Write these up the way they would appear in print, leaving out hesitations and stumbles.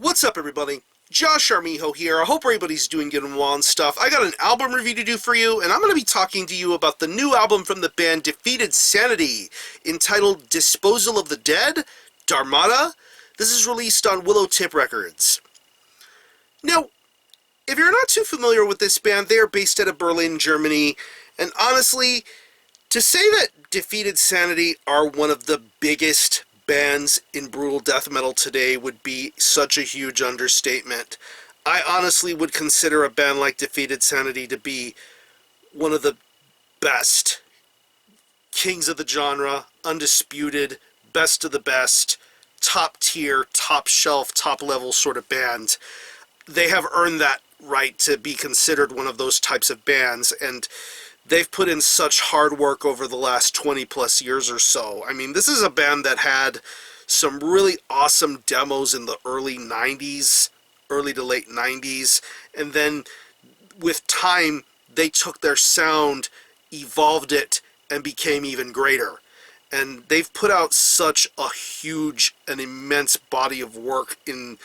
What's up, everybody? Josh Armijo here. I hope everybody's doing good and well and stuff. I got an album review to do for you, and I'm going to be talking to you about the new album from the band Defeated Sanity, entitled Disposal of the Dead, Dharmata. This is released on Willowtip Records. Now, if you're not too familiar with this band, they are based out of Berlin, Germany, and honestly, to say that Defeated Sanity are one of the biggest bands in brutal death metal today would be such a huge understatement. I honestly would consider a band like Defeated Sanity to be one of the best kings of the genre, undisputed, best of the best, top tier, top shelf, top level sort of band. They have earned that right to be considered one of those types of bands, and they've put in such hard work over the last 20 plus years or so. I mean, this is a band that had some really awesome demos in the early 90s, early to late 90s, and then with time, they took their sound, evolved it, and became even greater. And they've put out such a huge and immense body of work in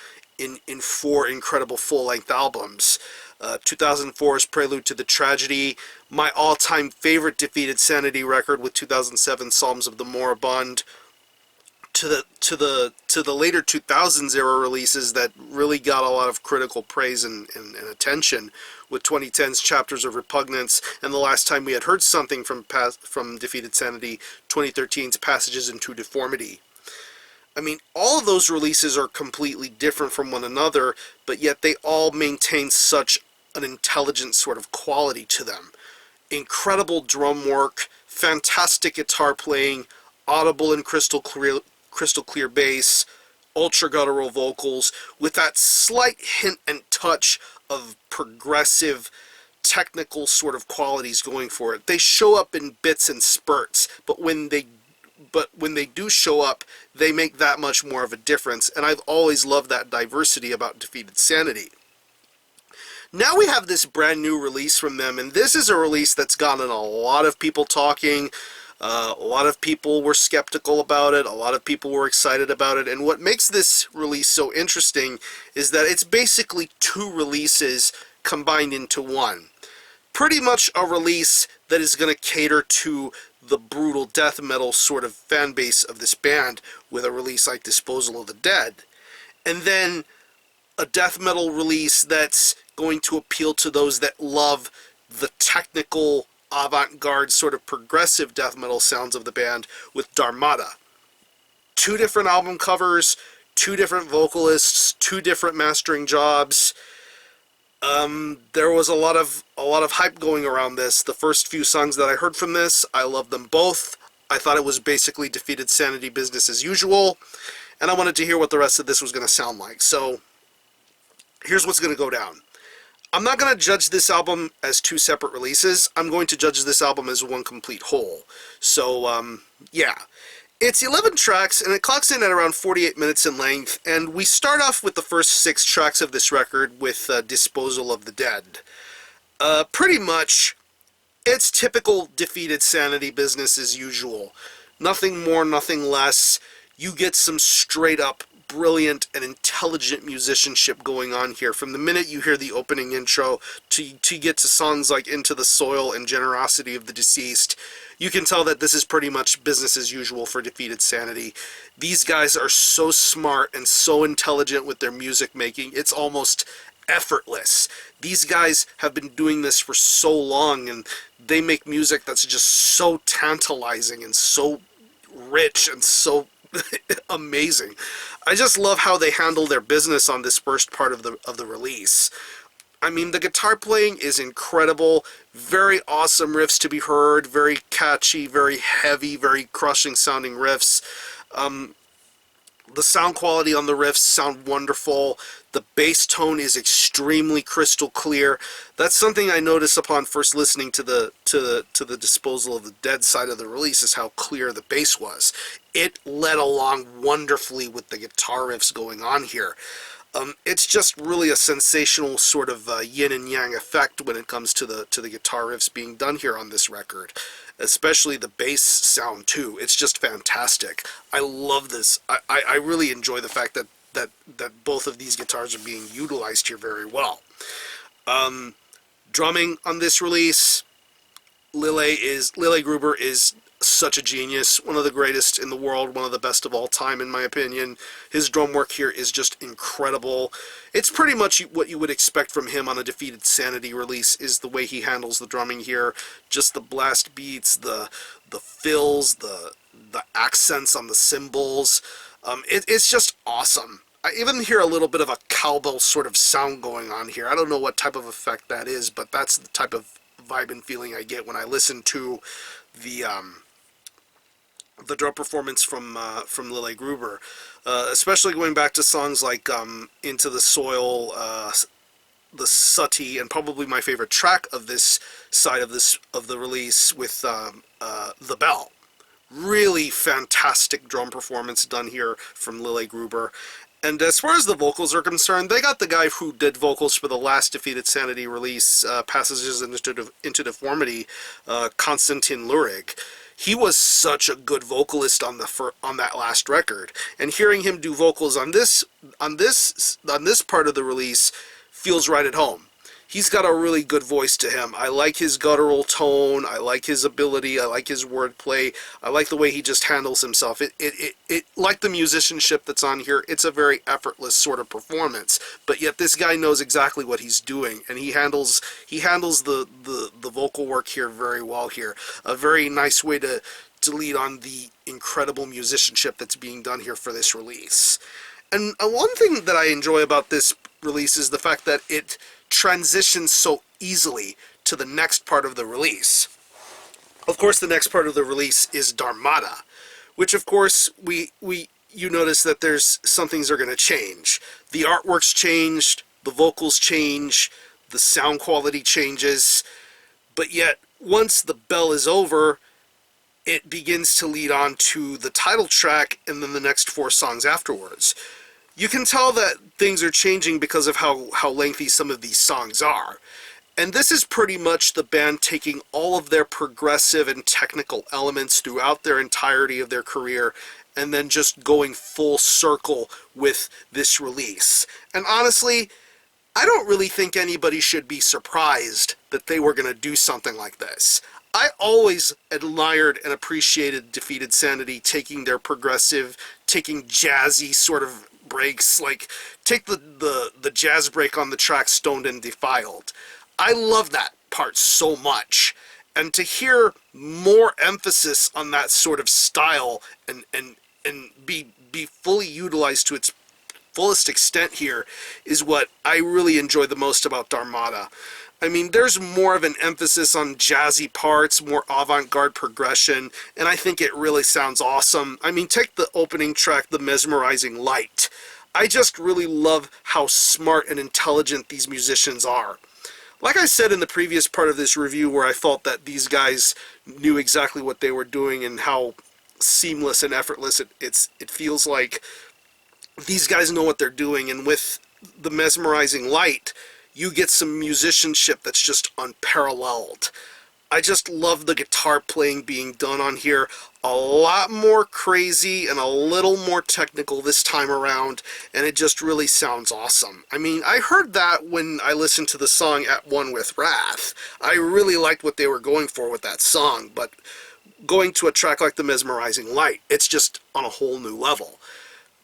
4 incredible full-length albums. 2004's Prelude to the Tragedy, my all-time favorite Defeated Sanity record with 2007 Psalms of the Moribund, to the later 2000s era releases that really got a lot of critical praise and attention, with 2010's Chapters of Repugnance, and the last time we had heard something from Defeated Sanity, 2013's Passages into Deformity. I mean, all of those releases are completely different from one another, but yet they all maintain such an intelligent sort of quality to them. Incredible drum work, fantastic guitar playing, audible and crystal clear bass, ultra guttural vocals, with that slight hint and touch of progressive, technical sort of qualities going for it. They show up in bits and spurts, but when they do show up, they make that much more of a difference, and I've always loved that diversity about Defeated Sanity. Now we have this brand new release from them, and this is a release that's gotten a lot of people talking. A lot of people were skeptical about it, a lot of people were excited about it, and what makes this release so interesting is that it's basically 2 releases combined into one. Pretty much a release that is going to cater to the brutal death metal sort of fan base of this band, with a release like Disposal of the Dead. And then a death metal release that's going to appeal to those that love the technical, avant-garde, sort of progressive death metal sounds of the band, with Dharmata. 2 different album covers, 2 different vocalists, 2 different mastering jobs. There was a lot of hype going around this. The first few songs that I heard from this, I loved them both. I thought it was basically Defeated Sanity business as usual, and I wanted to hear what the rest of this was going to sound like. So here's what's going to go down. I'm not going to judge this album as 2 separate releases. I'm going to judge this album as one complete whole. So, yeah. It's 11 tracks, and it clocks in at around 48 minutes in length, and we start off with the first 6 tracks of this record with Disposal of the Dead. Pretty much, it's typical Defeated Sanity business as usual. Nothing more, nothing less. You get some straight-up brilliant and intelligent musicianship going on here. From the minute you hear the opening intro to get to songs like Into the Soil and Generosity of the Deceased, you can tell that this is pretty much business as usual for Defeated Sanity. These guys are so smart and so intelligent with their music making, it's almost effortless. These guys have been doing this for so long, and they make music that's just so tantalizing and so rich and so amazing. I just love how they handle their business on this first part of the release. I mean, the guitar playing is incredible, very awesome riffs to be heard, very catchy, very heavy, very crushing sounding riffs. The sound quality on the riffs sound wonderful. The bass tone is extremely crystal clear. That's something I noticed upon first listening to the Disposal of the Dead side of the release, is how clear the bass was. It led along wonderfully with the guitar riffs going on here. It's just really a sensational sort of yin and yang effect when it comes to the guitar riffs being done here on this record. Especially the bass sound too. It's just fantastic. I love this. I really enjoy the fact that that both of these guitars are being utilized here very well. Drumming on this release, Lille Gruber is such a genius, one of the greatest in the world, one of the best of all time in my opinion. His drum work here is just incredible. It's pretty much what you would expect from him on a Defeated Sanity release, is the way he handles the drumming here. Just the blast beats, the fills, the accents on the cymbals. It's just awesome. I even hear a little bit of a cowbell sort of sound going on here. I don't know what type of effect that is, but that's the type of vibe and feeling I get when I listen to the drum performance from Lille Gruber, especially going back to songs like Into the Soil, the Sati, and probably my favorite track of this side of the release with The Bell. Really fantastic drum performance done here from Lille Gruber. And as far as the vocals are concerned, they got the guy who did vocals for the last Defeated Sanity release, Passages into Deformity, Konstantin Lurig. He was such a good vocalist on that last record, and hearing him do vocals on this part of the release feels right at home. He's got a really good voice to him. I like his guttural tone. I like his ability. I like his wordplay. I like the way he just handles himself. It like the musicianship that's on here. It's a very effortless sort of performance. But yet this guy knows exactly what he's doing, and he handles the vocal work here very well here. A very nice way to lead on the incredible musicianship that's being done here for this release. And one thing that I enjoy about this release is the fact that it transitions so easily to the next part of the release. Of course, the next part of the release is Dharmata, which of course you notice that some things are going to change. The artwork's changed, the vocals change, the sound quality changes, but yet once the bell is over, it begins to lead on to the title track and then the next 4 songs afterwards. You can tell that things are changing because of how lengthy some of these songs are. And this is pretty much the band taking all of their progressive and technical elements throughout their entirety of their career and then just going full circle with this release. And honestly, I don't really think anybody should be surprised that they were going to do something like this. I always admired and appreciated Defeated Sanity taking their progressive, taking jazzy sort of breaks, like take the jazz break on the track Stoned and Defiled. I love that part so much, and to hear more emphasis on that sort of style and be fully utilized to its fullest extent here is what I really enjoy the most about Dharmata. I mean, there's more of an emphasis on jazzy parts, more avant-garde progression, and I think it really sounds awesome. I mean, take the opening track, The Mesmerizing Light. I just really love how smart and intelligent these musicians are. Like I said in the previous part of this review, where I felt that these guys knew exactly what they were doing and how seamless and effortless it feels like these guys know what they're doing, and with The Mesmerizing Light, you get some musicianship that's just unparalleled. I just love the guitar playing being done on here. A lot more crazy and a little more technical this time around, and it just really sounds awesome. I mean, I heard that when I listened to the song At One With Wrath. I really liked what they were going for with that song, but going to a track like The Mesmerizing Light, it's just on a whole new level.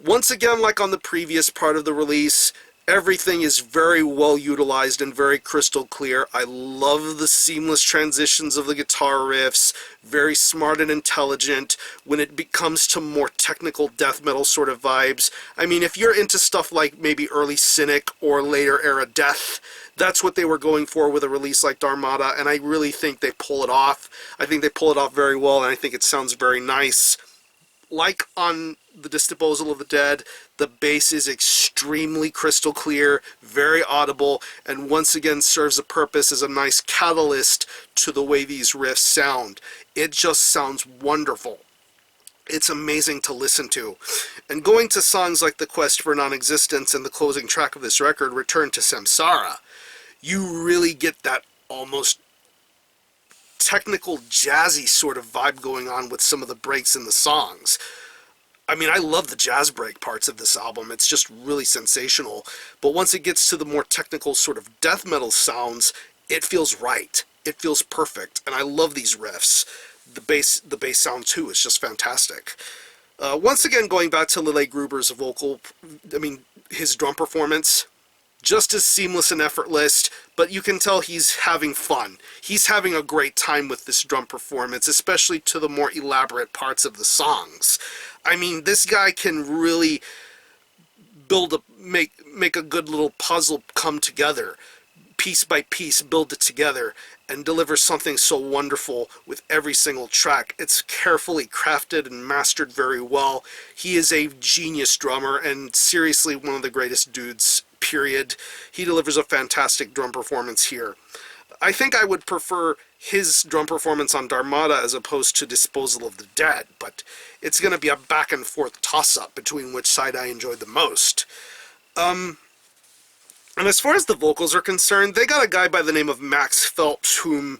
Once again, like on the previous part of the release, everything is very well utilized and very crystal clear. I love the seamless transitions of the guitar riffs, very smart and intelligent when it comes to more technical death metal sort of vibes. I mean, if you're into stuff like maybe early Cynic or later era Death, that's what they were going for with a release like Dharmata, and I really think they pull it off. I think they pull it off very well, and I think it sounds very nice. Like on the Disposal of the Dead, the bass is extremely crystal clear, very audible, and once again serves a purpose as a nice catalyst to the way these riffs sound. It just sounds wonderful. It's amazing to listen to. And going to songs like The Quest for Non-Existence and the closing track of this record, Return to Samsara, you really get that almost technical jazzy sort of vibe going on with some of the breaks in the songs. I mean, I love the jazz break parts of this album. It's just really sensational. But once it gets to the more technical sort of death metal sounds, it feels right. It feels perfect. And I love these riffs. The bass sound too is just fantastic. Once again, going back to Lille Gruber's vocal, I mean, his drum performance, just as seamless and effortless, but you can tell he's having fun. He's having a great time with this drum performance, especially to the more elaborate parts of the songs. I mean, this guy can really make a good little puzzle come together, piece by piece, build it together, and deliver something so wonderful with every single track. It's carefully crafted and mastered very well. He is a genius drummer, and seriously one of the greatest dudes, period. He delivers a fantastic drum performance here. I think I would prefer his drum performance on Dharmata as opposed to Disposal of the Dead, but it's going to be a back and forth toss-up between which side I enjoyed the most. And as far as the vocals are concerned, they got a guy by the name of Max Phelps, whom...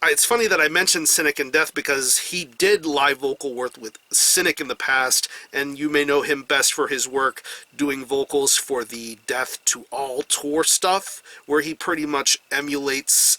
It's funny that I mentioned Cynic and Death because he did live vocal work with Cynic in the past, and you may know him best for his work doing vocals for the Death to All tour stuff, where he pretty much emulates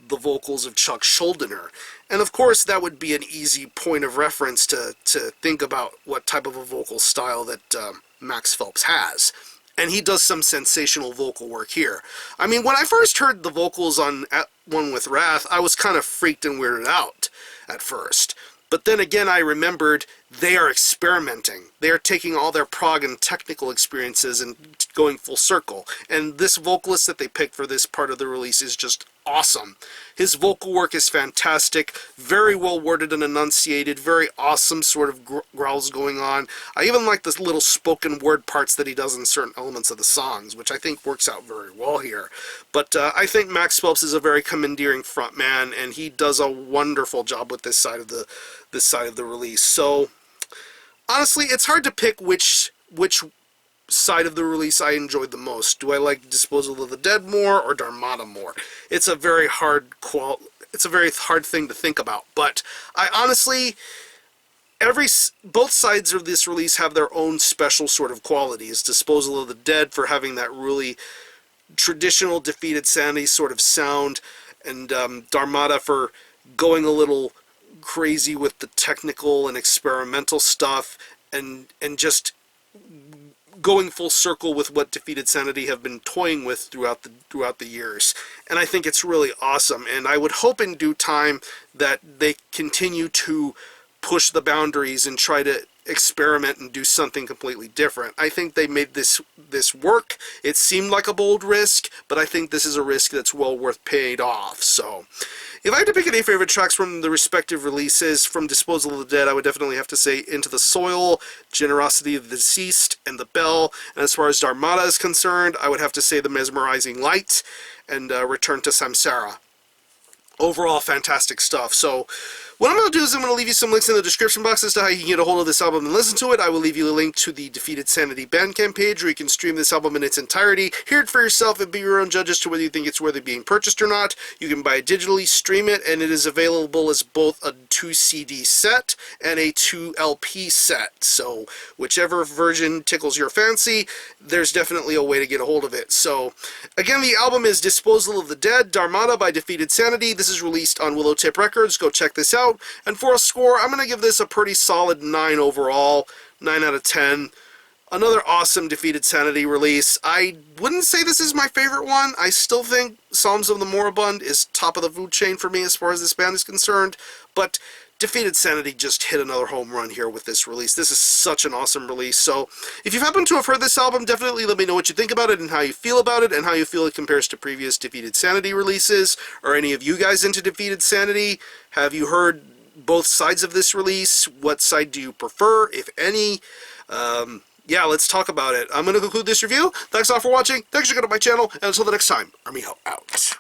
the vocals of Chuck Schuldiner. And of course that would be an easy point of reference to think about what type of a vocal style that Max Phelps has. And he does some sensational vocal work here. I mean, when I first heard the vocals on At One With Wrath, I was kind of freaked and weirded out at first. But then again, I remembered they are experimenting. They are taking all their prog and technical experiences and going full circle. And this vocalist that they picked for this part of the release is just awesome. His vocal work is fantastic, very well worded and enunciated, very awesome sort of growls going on. I even like the little spoken word parts that he does in certain elements of the songs, which I think works out very well here. But I think Max Phelps is a very commandeering frontman, and he does a wonderful job with this side of the release. So honestly, it's hard to pick which side of the release I enjoyed the most. Do I like Disposal of the Dead more or Dharmata more? It's a very hard thing to think about, but I honestly, both sides of this release have their own special sort of qualities. Disposal of the Dead for having that really traditional Defeated Sanity sort of sound, and Dharmata for going a little crazy with the technical and experimental stuff, and just going full circle with what Defeated Sanity have been toying with throughout the years. And I think it's really awesome, and I would hope in due time that they continue to push the boundaries and try to experiment and do something completely different. I think they made this work. It seemed like a bold risk, but I think this is a risk that's well worth paid off. So if I had to pick any favorite tracks from the respective releases, from Disposal of the Dead, I would definitely have to say Into the Soil, Generosity of the Deceased, and The Bell. And as far as Dharmata is concerned, I would have to say The Mesmerizing Light and Return to Samsara. Overall, fantastic stuff. So what I'm going to do is I'm going to leave you some links in the description box as to how you can get a hold of this album and listen to it. I will leave you a link to the Defeated Sanity Bandcamp page where you can stream this album in its entirety, hear it for yourself, and be your own judge as to whether you think it's worthy being purchased or not. You can buy it digitally, stream it, and it is available as both a 2-CD set and a 2-LP set. So whichever version tickles your fancy, there's definitely a way to get a hold of it. So again, the album is Disposal of the Dead, Dharmata by Defeated Sanity. This is released on Willowtip Records. Go check this out. And for a score, I'm going to give this a pretty solid 9 overall, 9 out of 10. Another awesome Defeated Sanity release. I wouldn't say this is my favorite one. I still think Psalms of the Moribund is top of the food chain for me as far as this band is concerned, but Defeated Sanity just hit another home run here with this release. This is such an awesome release. So if you happen to have heard this album, definitely let me know what you think about it and how you feel about it and how you feel it compares to previous Defeated Sanity releases. Are any of you guys into Defeated Sanity? Have you heard both sides of this release? What side do you prefer, if any? Yeah, let's talk about it. I'm going to conclude this review. Thanks all for watching. Thanks for checking out my channel. And until the next time, Armijo out.